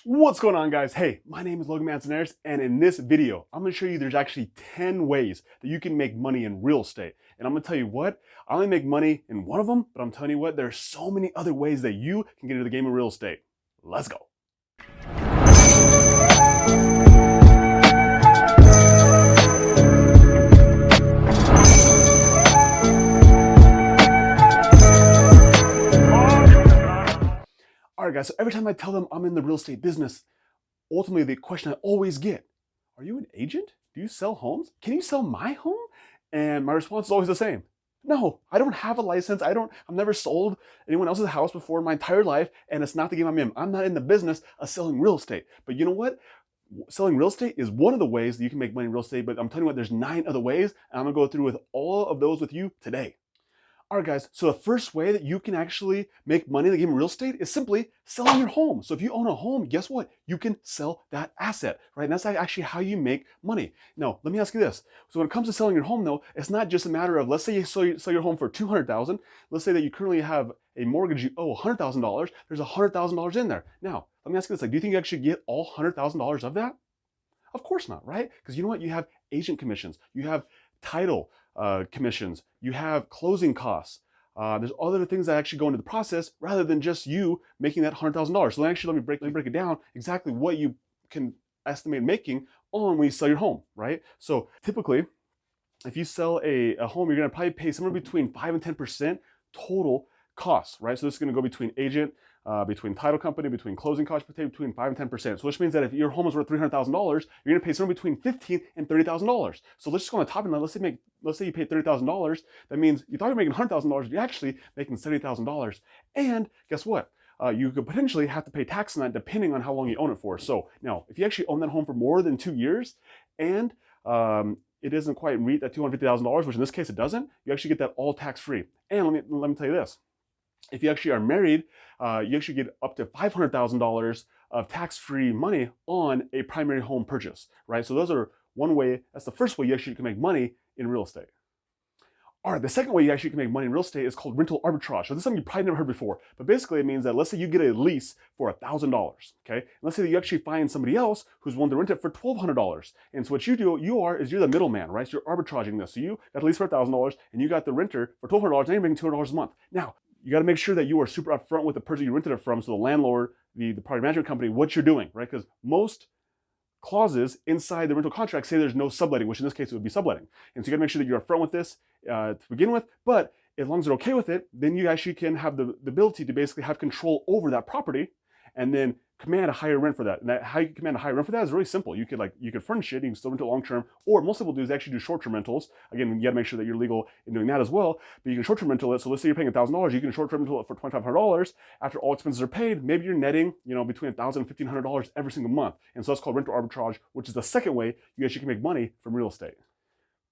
What's going on, guys? Hey, my name is Logan Manzanares, and in this video, I'm going to show you there's actually 10 ways that you can make money in real estate. And I'm going to tell you what, I only make money in one of them, but I'm telling you what, there's so many other ways that you can get into the game of real estate. Let's go. All right, guys, so every time I tell them I'm in the real estate business, ultimately the question I always get, are you an agent? Do you sell homes? Can you sell my home? And my response is always the same. No, I don't have a license. I've never sold anyone else's house before in my entire life, and it's not the game I'm in. I'm not in the business of selling real estate. But you know what? Selling real estate is one of the ways that you can make money in real estate, but I'm telling you what, there's 9 other ways, and I'm gonna go through with all of those with you today. All right, guys, so the first way that you can actually make money in the game of real estate is simply selling your home. So if you own a home, guess what? You can sell that asset, right? And that's actually how you make money. Now, let me ask you this. So when it comes to selling your home, though, it's not just a matter of, let's say you sell your home for $200,000. Let's say that you currently have a mortgage, you owe $100,000. There's $100,000 in there. Now, let me ask you this. Like, do you think you actually get all $100,000 of that? Of course not, right? Because you know what? You have agent commissions. You have title commissions, you have closing costs. There's other things that actually go into the process rather than just you making that $100,000. So actually, let me break it down exactly what you can estimate making on when you sell your home, right? So typically, if you sell a home, you're going to probably pay somewhere between 5 and 10% total costs, right? So this is going to go between agent, between title company, between closing costs, between 5 and 10%. So which means that if your home is worth $300,000, you're going to pay somewhere between $15,000 and $30,000. So let's just go on the top end. Let's say you paid $30,000. That means you thought you were making $100,000, you're actually making $70,000. And guess what? You could potentially have to pay tax on that depending on how long you own it for. So now, if you actually own that home for more than 2 years and it doesn't quite meet that $250,000, which in this case it doesn't, you actually get that all tax-free. And let me tell you this. If you actually are married, you actually get up to $500,000 of tax-free money on a primary home purchase, right? So those are one way, that's the first way you actually can make money in real estate. All right, the second way you actually can make money in real estate is called rental arbitrage. So this is something you probably never heard before, but basically it means that let's say you get a lease for $1,000, okay? And let's say that you actually find somebody else who's willing to rent it for $1,200. And so what you do, you're the middleman, right? So you're arbitraging this. So you got the lease for $1,000 and you got the renter for $1,200, and you're making $200 a month. Now, you got to make sure that you are super upfront with the person you rented it from, so the landlord, the property management company, what you're doing, right? Because most clauses inside the rental contract say there's no subletting, which in this case it would be subletting. And so you got to make sure that you're upfront with this to begin with. But as long as they're okay with it, then you actually can have the ability to basically have control over that property and then command a higher rent for that. And how you command a higher rent for that is really simple. You could furnish it, you can still rent it long term, or most people do is actually do short-term rentals. Again, you got to make sure that you're legal in doing that as well. But you can short-term rental it. So let's say you're paying $1,000, you can short-term rental it for $2,500. After all expenses are paid, maybe you're netting, between $1,000 and $1,500 every single month. And so that's called rental arbitrage, which is the second way you actually can make money from real estate.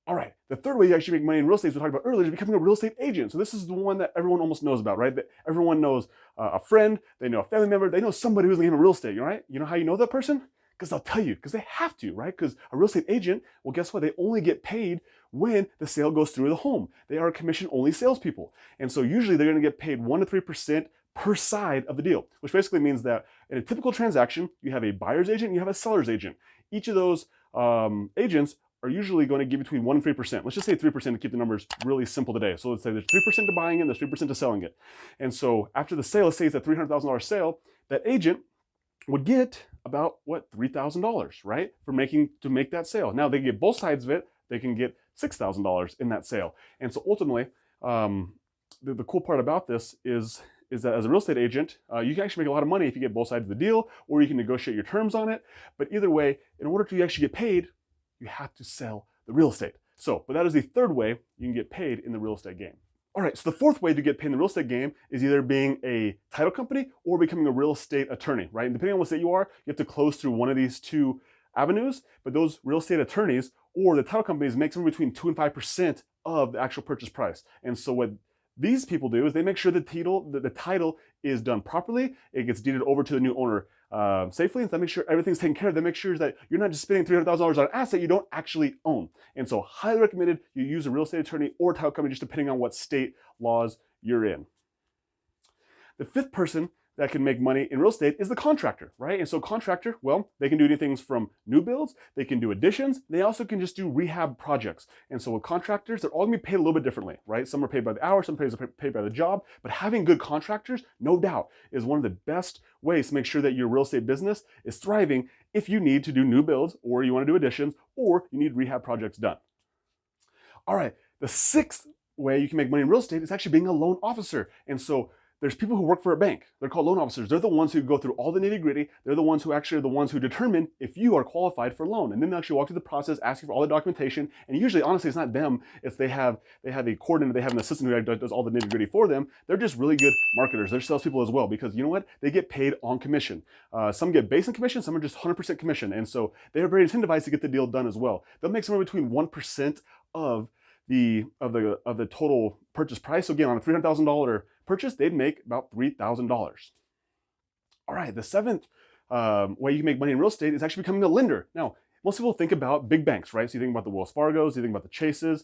All right, the third way you actually make money in real estate, as we talked about earlier, is becoming a real estate agent. So this is the one that everyone almost knows about, right? That everyone knows a friend, they know a family member, they know somebody who's in the game of real estate, right? You know how you know that person? Because they'll tell you, because they have to, right? Because a real estate agent, well, guess what? They only get paid when the sale goes through the home. They are commission-only salespeople. And so usually they're gonna get paid 1 to 3% per side of the deal, which basically means that in a typical transaction, you have a buyer's agent and you have a seller's agent. Each of those agents are usually going to give between 1 and 3%. Let's just say 3% to keep the numbers really simple today. So let's say there's 3% to buying it, there's 3% to selling it. And so after the sale, let's say it's a $300,000 sale, that agent would get about, what, $3,000, right? To make that sale. Now they get both sides of it, they can get $6,000 in that sale. And so ultimately, the cool part about this is that as a real estate agent, you can actually make a lot of money if you get both sides of the deal, or you can negotiate your terms on it. But either way, in order to actually get paid, you have to sell the real estate. But that is the third way you can get paid in the real estate game. All right, so the fourth way to get paid in the real estate game is either being a title company or becoming a real estate attorney, right? And depending on what state you are, you have to close through one of these two avenues, but those real estate attorneys or the title companies make somewhere between 2 and 5% of the actual purchase price. And so what these people do is they make sure the title is done properly, it gets deeded over to the new owner safely, and to make sure everything's taken care of, that makes sure that you're not just spending $300,000 on an asset you don't actually own. And so highly recommended you use a real estate attorney or title company, just depending on what state laws you're in. The fifth person that can make money in real estate is the contractor, right? And so contractor, well, they can do anything from new builds, they can do additions, they also can just do rehab projects. And so with contractors, they're all gonna be paid a little bit differently, right? Some are paid by the hour, some are paid by the job, but having good contractors, no doubt, is one of the best ways to make sure that your real estate business is thriving if you need to do new builds, or you wanna do additions, or you need rehab projects done. All right, the sixth way you can make money in real estate is actually being a loan officer. And so there's people who work for a bank. They're called loan officers. They're the ones who go through all the nitty gritty. They're the ones who actually are the ones who determine if you are qualified for a loan. And then they actually walk through the process, ask you for all the documentation. And usually, honestly, it's not them. It's they have a coordinator, they have an assistant who does all the nitty gritty for them. They're just really good marketers. They're salespeople as well, because you know what? They get paid on commission. Some get base in commission, some are just 100% commission. And so they're very incentivized to get the deal done as well. They'll make somewhere between 1% of the total purchase price. So again, on a $300,000 purchase, they'd make about $3,000. All right, the seventh way you can make money in real estate is actually becoming a lender. Now, most people think about big banks, right? So you think about the Wells Fargos, you think about the Chases.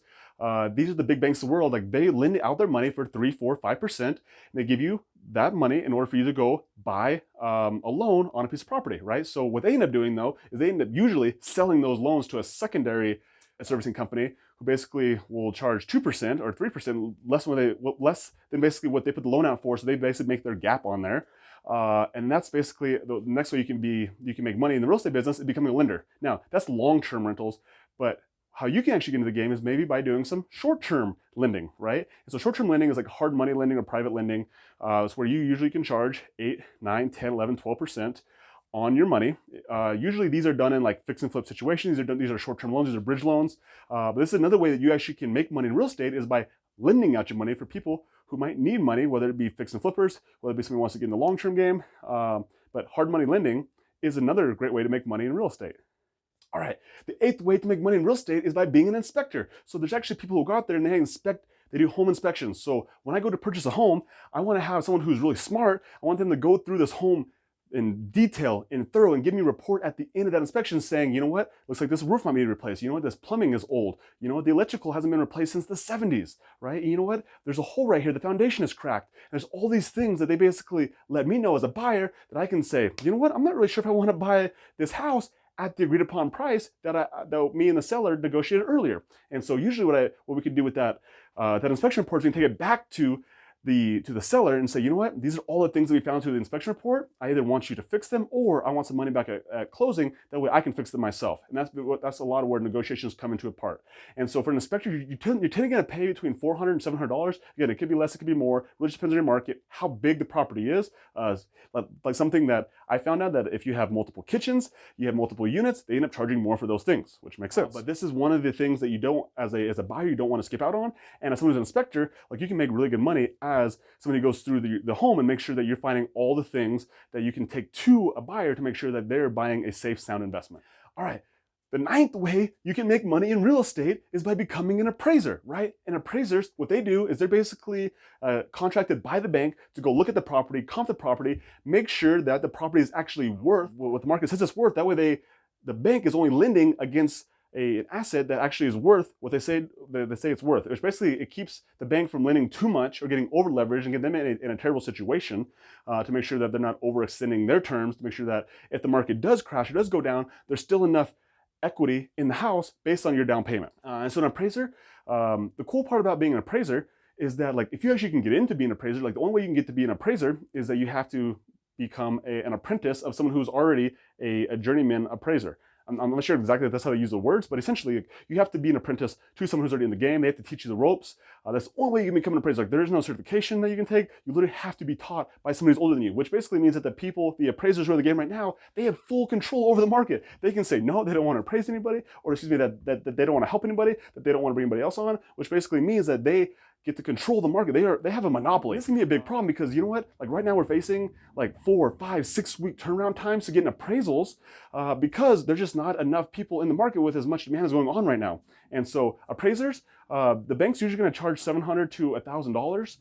These are the big banks of the world. Like they lend out their money for 3, 4, 5%. And they give you that money in order for you to go buy a loan on a piece of property, right? So what they end up doing though, is they end up usually selling those loans to a secondary servicing company who basically will charge 2% or 3% less than basically what they put the loan out for. So they basically make their gap on there. And that's basically the next way you can make money in the real estate business is becoming a lender. Now that's long-term rentals, but how you can actually get into the game is maybe by doing some short-term lending, right? And so short-term lending is like hard money lending or private lending. It's where you usually can charge 8, 9, 10, 11, 12% on your money. Usually these are done in like fix and flip situations. These are short-term loans, these are bridge loans. But this is another way that you actually can make money in real estate is by lending out your money for people who might need money, whether it be fix and flippers, whether it be somebody who wants to get in the long-term game. But hard money lending is another great way to make money in real estate. All right, the eighth way to make money in real estate is by being an inspector. So there's actually people who go out there and they do home inspections. So when I go to purchase a home, I want to have someone who's really smart. I want them to go through this home in detail and thorough and give me a report at the end of that inspection saying, you know what, looks like this roof might need replaced. You know what, this plumbing is old. You know what, the electrical hasn't been replaced since the 70s, right? And you know what, there's a hole right here, the foundation is cracked. And there's all these things that they basically let me know as a buyer that I can say, you know what, I'm not really sure if I want to buy this house at the agreed upon price that me and the seller negotiated earlier. And so usually what we could do with that inspection report is we can take it back to the seller and say, you know what, these are all the things that we found through the inspection report. I either want you to fix them or I want some money back at closing. That way I can fix them myself. And that's a lot of where negotiations come into a part. And so for an inspector, you're tending to pay between $400 and $700. Again, it could be less, it could be more. It really just depends on your market, how big the property is. Like something that I found out that if you have multiple kitchens, you have multiple units, they end up charging more for those things, which makes sense. But this is one of the things that you don't, as a buyer, you don't want to skip out on. And as someone who's an inspector, like you can make really good money as somebody goes through the home and make sure that you're finding all the things that you can take to a buyer to make sure that they're buying a safe, sound investment. All right. The ninth way you can make money in real estate is by becoming an appraiser, right? And appraisers, what they do is they're basically contracted by the bank to go look at the property, comp the property, make sure that the property is actually worth what the market says it's worth. That way the bank is only lending against an asset that actually is worth what they say it's worth. Which basically it keeps the bank from lending too much or getting over leveraged and get them in a terrible situation to make sure that they're not overextending their terms, to make sure that if the market does crash or does go down, there's still enough equity in the house based on your down payment. And so an appraiser, the cool part about being an appraiser is that like if you actually can get into being an appraiser, like the only way you can get to be an appraiser is that you have to become an apprentice of someone who's already a journeyman appraiser. I'm not sure exactly that's how they use the words, but essentially you have to be an apprentice to someone who's already in the game. They have to teach you the ropes. That's the only way you can become an appraiser. Like there is no certification that you can take. You literally have to be taught by somebody who's older than you, which basically means that the appraisers who are in the game right now, they have full control over the market. They can say no, they don't want to appraise anybody, or excuse me, that they don't want to help anybody, that they don't want to bring anybody else on, which basically means that they get to control the market. They have a monopoly. This can be a big problem because you know what? Like right now we're facing like 4, 5, 6 week turnaround times to get appraisals because there's just not enough people in the market with as much demand as going on right now. And so appraisers, the bank's usually going to charge $700 to $1,000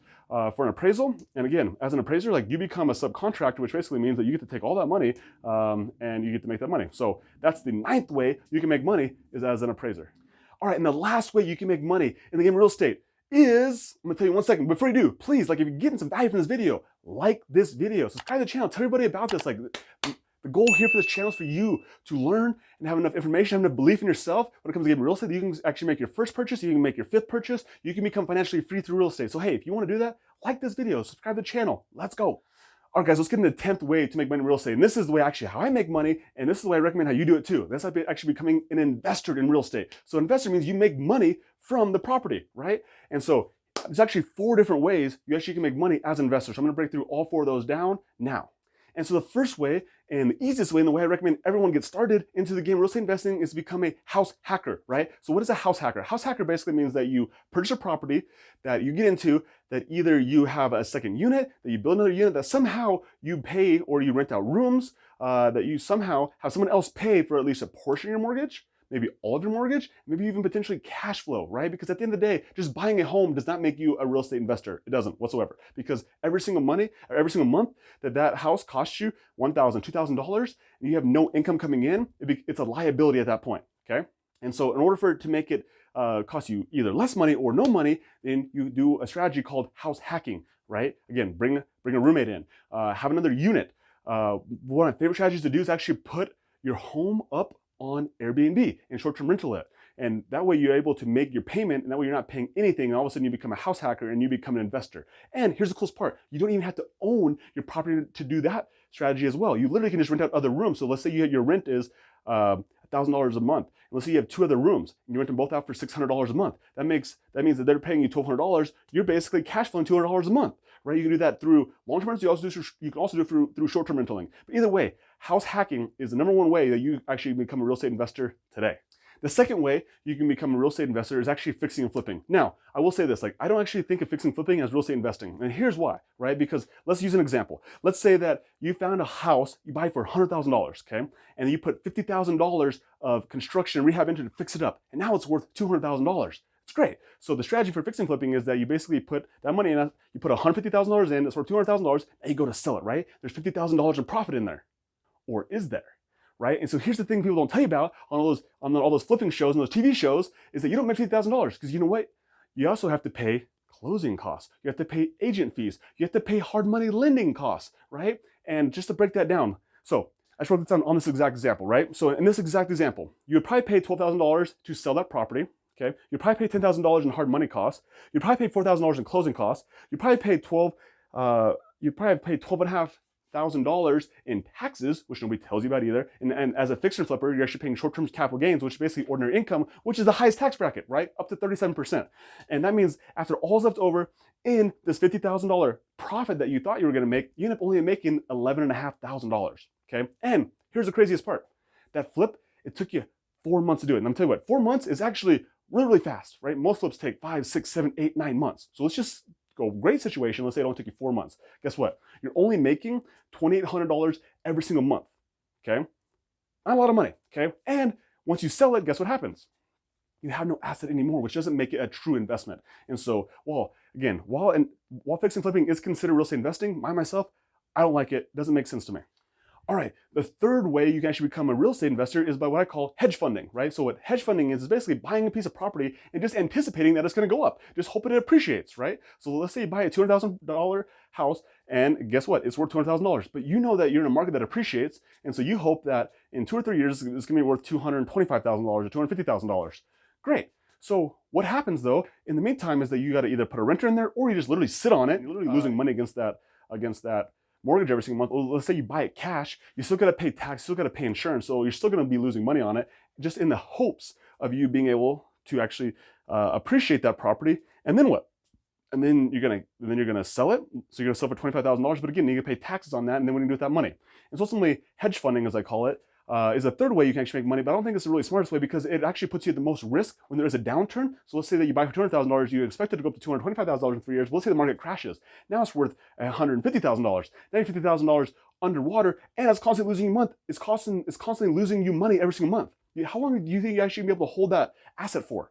for an appraisal. And again, as an appraiser, like you become a subcontractor, which basically means that you get to take all that money and you get to make that money. So that's the ninth way you can make money is as an appraiser. All right, and the last way you can make money in the game of real estate is, I'm gonna tell you 1 second. Before you do, please, like if you're getting some value from this video, like this video, subscribe to the channel, tell everybody about this. Like the goal here for this channel is for you to learn and have enough information, have enough belief in yourself when it comes to getting real estate that you can actually make your first purchase, you can make your 5th purchase, you can become financially free through real estate. So hey, if you want to do that, like this video, subscribe to the channel, let's go. All right, guys, let's get into the 10th way to make money in real estate. And this is the way actually how I make money, and this is the way I recommend how you do it too. That's like actually becoming an investor in real estate. So investor means you make money from the property, right? And so there's actually 4 different ways you actually can make money as an investor. So I'm gonna break through all 4 of those down now. And so the first way, and the easiest way, and the way I recommend everyone get started into the game of real estate investing is to become a house hacker, right? So what is a house hacker? A house hacker basically means that you purchase a property that you get into, that either you have a second unit, that you build another unit, that somehow you pay or you rent out rooms, that you somehow have someone else pay for at least a portion of your mortgage, maybe all of your mortgage, maybe even potentially cash flow, right? Because at the end of the day, just buying a home does not make you a real estate investor. It doesn't whatsoever. Because every single month that house costs you $1,000, $2,000, and you have no income coming in, it's a liability at that point, okay? And so in order for it to make it cost you either less money or no money, then you do a strategy called house hacking, right? Again, bring a roommate in, have another unit. One of my favorite strategies to do is actually put your home up on Airbnb and short-term rental it. And that way you're able to make your payment, and that way you're not paying anything, and all of a sudden you become a house hacker and you become an investor. And here's the coolest part. You don't even have to own your property to do that strategy as well. You literally can just rent out other rooms. So let's say your rent is $1,000 a month. And let's say you have 2 other rooms and you rent them both out for $600 a month. That means that they're paying you $1,200. You're basically cash flowing $200 a month, right? You can do that through long-term rentals. You can also do it through short-term renting. But either way, house hacking is the #1 way that you actually become a real estate investor today. The second way you can become a real estate investor is actually fixing and flipping. Now, I will say this, I don't actually think of fixing and flipping as real estate investing. And here's why, right? Because let's use an example. Let's say that you found a house, you buy it for $100,000, okay? And you put $50,000 of construction and rehab into it to fix it up. And now it's worth $200,000. It's great. So the strategy for fixing and flipping is that you basically put that money in, you put $150,000 in, it's worth $200,000, and you go to sell it, right? There's $50,000 in profit in there. Or is there? Right? And so here's the thing people don't tell you about on all those flipping shows and those TV shows is that you don't make $50,000 because you know what? You also have to pay closing costs. You have to pay agent fees. You have to pay hard money lending costs, right? And just to break that down. So I just wrote this down on this exact example, right? So in this exact example, you would probably pay $12,000 to sell that property. Okay. You'd probably pay $10,000 in hard money costs. You'd probably pay $4,000 in closing costs. You'd probably pay $12,500 in taxes, which nobody tells you about either. And as a fixer and flipper, you're actually paying short-term capital gains, which is basically ordinary income, which is the highest tax bracket, right? Up to 37%. And that means after all's left over in this $50,000 profit that you thought you were going to make, you end up only making $11,500, okay? And here's the craziest part. That flip, it took you 4 months to do it. And I'm telling you what, 4 months is actually really, really fast, right? Most flips take 5, 6, 7, 8, 9 months. So let's just go great situation. Let's say it only took you 4 months. Guess what? You're only making $2,800 every single month, okay? Not a lot of money, okay? And once you sell it, guess what happens? You have no asset anymore, which doesn't make it a true investment. And so, while fixing and flipping is considered real estate investing, myself, I don't like it. It doesn't make sense to me. All right, the third way you can actually become a real estate investor is by what I call hedge funding, right? So what hedge funding is basically buying a piece of property and just anticipating that it's going to go up, just hoping it appreciates, right? So let's say you buy a $200,000 house, and guess what? It's worth $200,000, but you know that you're in a market that appreciates, and so you hope that in 2 or 3 years it's going to be worth $225,000 or $250,000. Great. So what happens though in the meantime is that you got to either put a renter in there or you just literally sit on it. You're literally losing money against that mortgage every single month. Well, let's say you buy it cash, you still got to pay tax, still got to pay insurance, so you're still going to be losing money on it, just in the hopes of you being able to actually appreciate that property. And then what? And then you're gonna sell it. So you're gonna sell for $25,000, but again, you're gonna pay taxes on that, and then what do you do with that money? And so ultimately, hedge funding, as I call it, is a third way you can actually make money, but I don't think it's the really smartest way because it actually puts you at the most risk when there is a downturn. So let's say that you buy for $200,000, you expect it to go up to $225,000 in 3 years. Well, let's say the market crashes. Now it's worth $150,000. Now you're $50,000 underwater, and it's constantly losing you month. It's constantly losing you money every single month. How long do you think you actually be able to hold that asset for?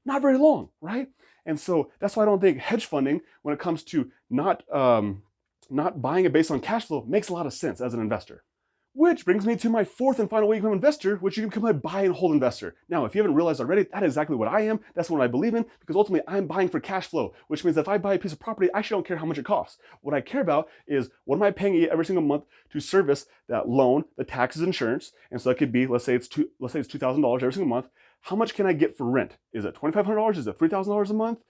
Not very long, right? And so that's why I don't think hedge funding, when it comes to not buying it based on cash flow, makes a lot of sense as an investor. Which brings me to my fourth and final way you can become an investor, which you can become a buy and hold investor. Now, if you haven't realized already, that is exactly what I am. That's what I believe in, because ultimately I'm buying for cash flow, which means if I buy a piece of property, I actually don't care how much it costs. What I care about is what am I paying every single month to service that loan, the taxes, insurance. And so that could be, let's say it's $2,000 every single month. How much can I get for rent? Is it $2,500? Is it $3,000 a month?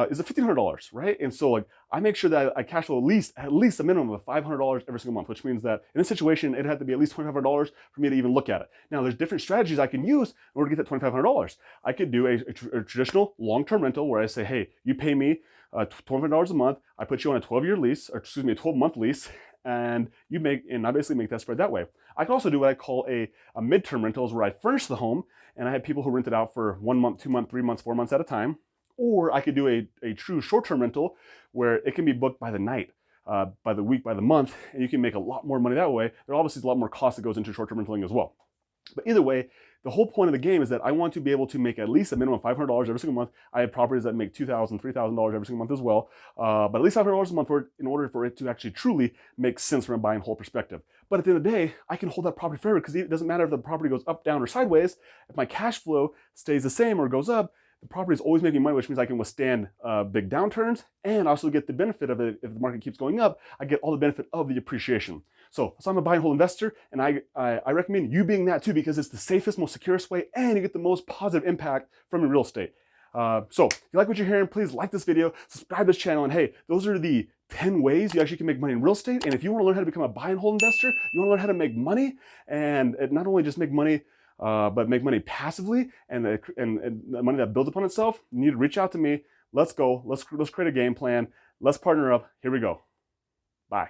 Is it $1,500, right? And so like I make sure that I cash flow at least a minimum of $500 every single month, which means that in this situation, it had to be at least $2,500 for me to even look at it. Now, there's different strategies I can use in order to get that $2,500. I could do a traditional long-term rental where I say, hey, you pay me $2,500 a month. I put you on a 12-year lease, or excuse me, a 12-month lease, and I basically make that spread that way. I can also do what I call a midterm rentals where I furnish the home and I have people who rent it out for 1 month, 2 months, 3 months, 4 months at a time. Or I could do a true short-term rental where it can be booked by the night, by the week, by the month, and you can make a lot more money that way. There obviously is a lot more cost that goes into short-term renting as well. But either way, the whole point of the game is that I want to be able to make at least a minimum of $500 every single month. I have properties that make $2,000, $3,000 every single month as well. But at least $500 a month in order for it to actually truly make sense from a buy and hold perspective. But at the end of the day, I can hold that property forever because it doesn't matter if the property goes up, down, or sideways. If my cash flow stays the same or goes up, the property is always making money, which means I can withstand big downturns and also get the benefit of it. If the market keeps going up, I get all the benefit of the appreciation. So I'm a buy and hold investor, and I recommend you being that too because it's the safest, most securest way, and you get the most positive impact from your real estate. So if you like what you're hearing, please like this video, subscribe to this channel, and hey, those are the 10 ways you actually can make money in real estate. And if you want to learn how to become a buy and hold investor, you want to learn how to make money, and not only just make money, but make money passively and the money that builds upon itself, you need to reach out to me. Let's go. Let's create a game plan. Let's partner up. Here we go. Bye.